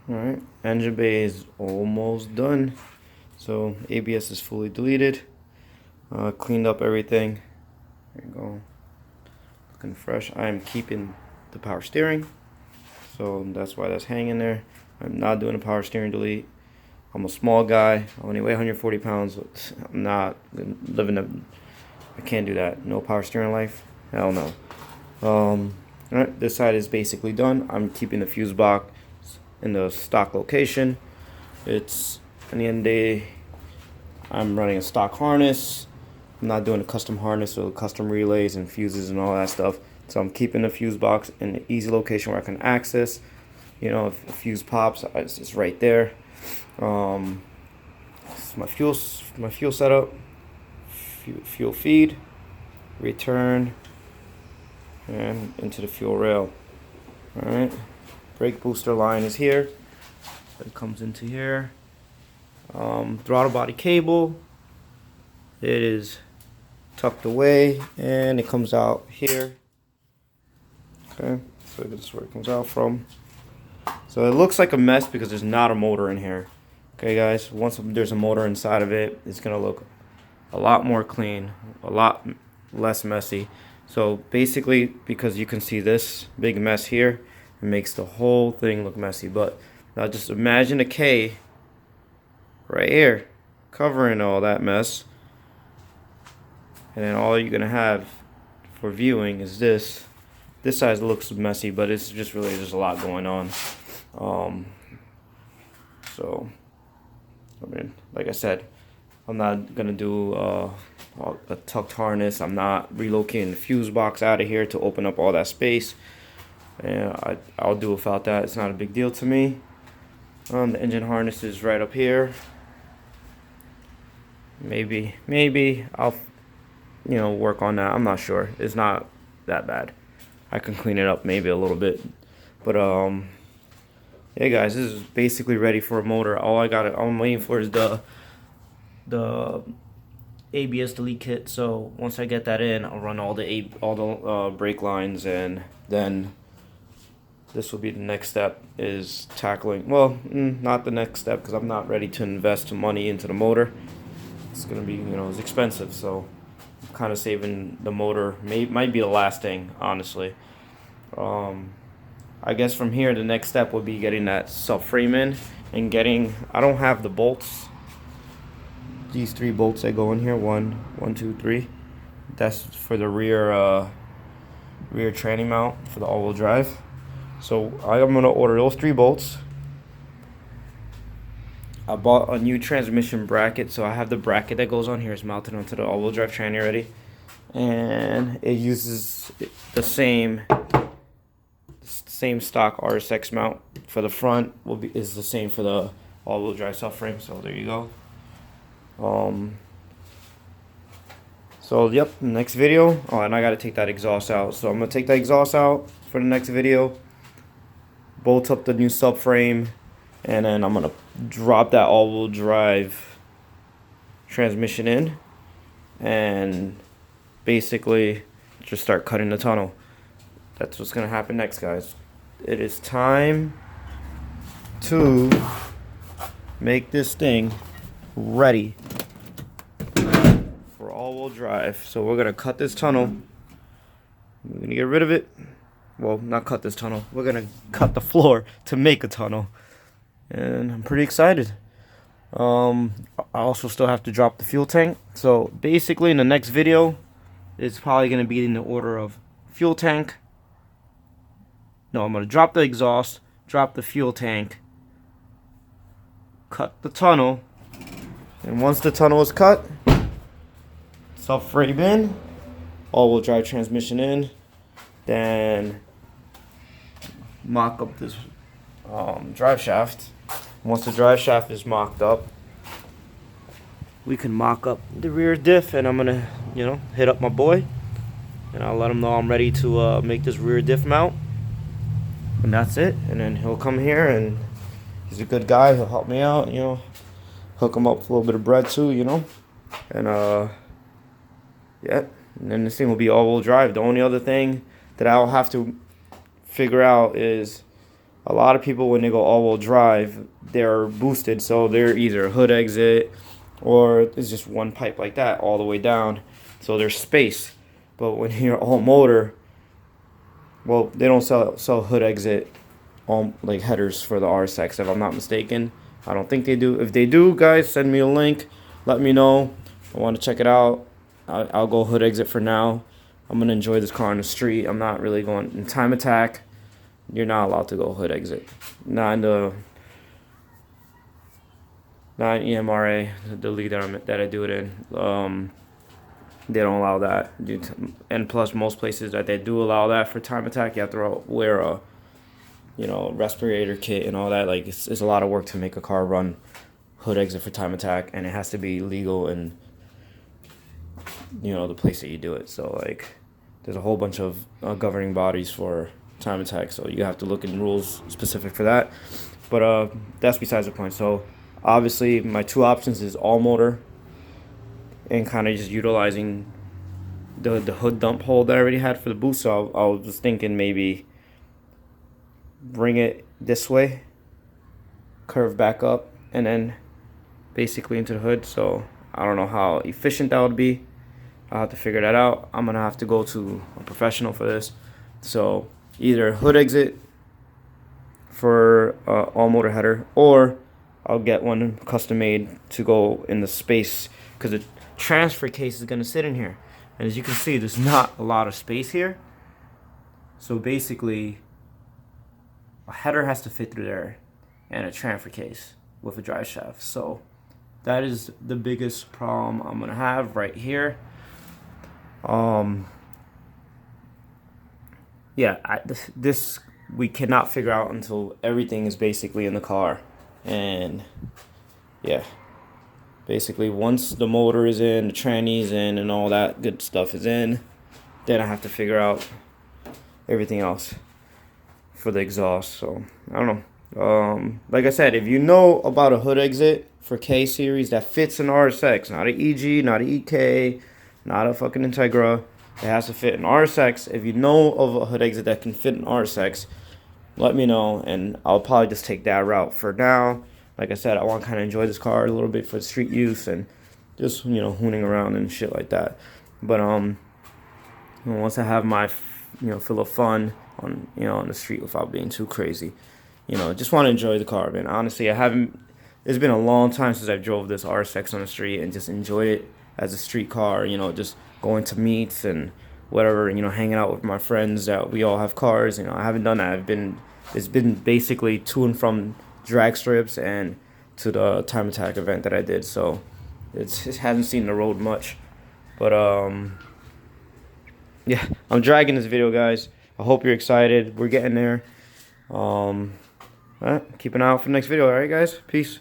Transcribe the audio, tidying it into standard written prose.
Alright, engine bay is almost done. So ABS is fully deleted. Cleaned up everything. There you go. Looking fresh. I am keeping the power steering. So that's why that's hanging there. I'm not doing a power steering delete. I'm a small guy. I only weigh 140 pounds. I'm not living I can't do that. No power steering life. Hell no. Alright, this side is basically done. I'm keeping the fuse box in the stock location. It's, in the end of the day, I'm running a stock harness. I'm not doing a custom harness or custom relays and fuses and all that stuff. So I'm keeping the fuse box in an easy location where I can access. You know, if a fuse pops, it's right there. It's my fuel setup, fuel feed, return, and into the fuel rail. All right. Brake booster line is here. It comes into here. Throttle body cable. It is tucked away and it comes out here. Okay, so this is where it comes out from. So it looks like a mess because there's not a motor in here. Okay, guys, once there's a motor inside of it, it's gonna look a lot more clean, a lot less messy. So basically, because you can see this big mess here, it makes the whole thing look messy. But now just imagine a K right here covering all that mess, and then all you're gonna have for viewing is this. This side looks messy, but it's just really just a lot going on. So I mean, like I said, I'm not gonna do a tucked harness. I'm not relocating the fuse box out of here to open up all that space. And I'll do without that. It's not a big deal to me. The engine harness is right up here. Maybe I'll, work on that. I'm not sure. It's not that bad. I can clean it up maybe a little bit. But yeah, guys, this is basically ready for a motor. All I'm waiting for is the ABS delete kit. So once I get that in, I'll run all the brake lines, and then this will be the next step, is tackling, well, not the next step, because I'm not ready to invest money into the motor. It's gonna be, it's expensive, so I'm kind of saving the motor. Might be the last thing, honestly. I guess from here the next step would be getting that subframe in and I don't have the bolts. These 3 bolts that go in here, 1, 2, 3. That's for the rear tranny mount for the all-wheel drive. So I'm gonna order those 3 bolts. I bought a new transmission bracket, so I have the bracket that goes on here is mounted onto the all-wheel drive tranny already, and it uses the same stock RSX mount. For the front is the same for the all-wheel drive subframe. So there you go. So yep, next video. Oh, and I gotta take that exhaust out. So I'm gonna take that exhaust out for the next video. Bolt up the new subframe, and then I'm gonna drop that all-wheel drive transmission in, and basically just start cutting the tunnel. That's what's gonna happen next, guys. It is time to make this thing ready for all-wheel drive. So we're gonna cut this tunnel. We're gonna get rid of it. Well, not cut this tunnel. We're gonna cut the floor to make a tunnel, and I'm pretty excited. I also still have to drop the fuel tank. So basically, in the next video, it's probably gonna be in the order of fuel tank. No, I'm gonna drop the exhaust, drop the fuel tank, cut the tunnel, and once the tunnel is cut, subframe in, all-wheel drive transmission in, then mock up this drive shaft. Once the drive shaft is mocked up, we can mock up the rear diff, and I'm gonna, hit up my boy, and I'll let him know I'm ready to make this rear diff mount, and that's it. And then he'll come here, and he's a good guy. He'll help me out, hook him up with a little bit of bread too, and yeah. And then this thing will be all-wheel drive. The only other thing that I'll have to figure out is a lot of people, when they go all-wheel drive, they're boosted, so they're either hood exit or it's just one pipe like that all the way down, so there's space. But when you're all motor, well, they don't sell hood exit like headers for the RSX, if I'm not mistaken. I don't think they do. If they do, guys, send me a link. Let me know. I want to check it out. I'll go hood exit for now. I'm gonna enjoy this car on the street. I'm not really going in time attack. You're not allowed to go hood exit. Not in the not in EMRA, the league that I do it in. They don't allow that. And plus, most places that they do allow that for time attack, you have to wear a respirator kit and all that. Like it's a lot of work to make a car run hood exit for time attack, and it has to be legal in the place that you do it. So like there's a whole bunch of governing bodies for time attack, so you have to look in rules specific for that. But that's besides the point. So obviously my two options is all motor and kind of just utilizing the hood dump hole that I already had for the boost. So I was just thinking maybe bring it this way, curve back up, and then basically into the hood. So I don't know how efficient that would be. I'll have to figure that out. I'm gonna have to go to a professional for this. So either hood exit for all motor header, or I'll get one custom made to go in the space, because the transfer case is gonna sit in here, and as you can see, there's not a lot of space here. So basically a header has to fit through there and a transfer case with a drive shaft. So that is the biggest problem I'm gonna have right here. Yeah, this we cannot figure out until everything is basically in the car. And yeah, basically once the motor is in, the tranny's in, and all that good stuff is in, then I have to figure out everything else for the exhaust. So I don't know. Like I said, if you know about a hood exit for K series that fits an RSX, not an EG, not an EK, not a fucking Integra, it has to fit an RSX. If you know of a hood exit that can fit an RSX, let me know, and I'll probably just take that route. For now, like I said, I want to kind of enjoy this car a little bit for street use and just hooning around and shit like that. But once I have my fill of fun on on the street without being too crazy, just want to enjoy the car, man. Honestly, I haven't. It's been a long time since I've drove this RSX on the street and just enjoyed it as a street car. Just going to meets and whatever, hanging out with my friends that we all have cars. I haven't done that. It's been basically to and from drag strips and to the time attack event that I did. So it hasn't seen the road much. But yeah, I'm dragging this video, guys. I hope you're excited. We're getting there. All right, keep an eye out for the next video. All right, guys. Peace.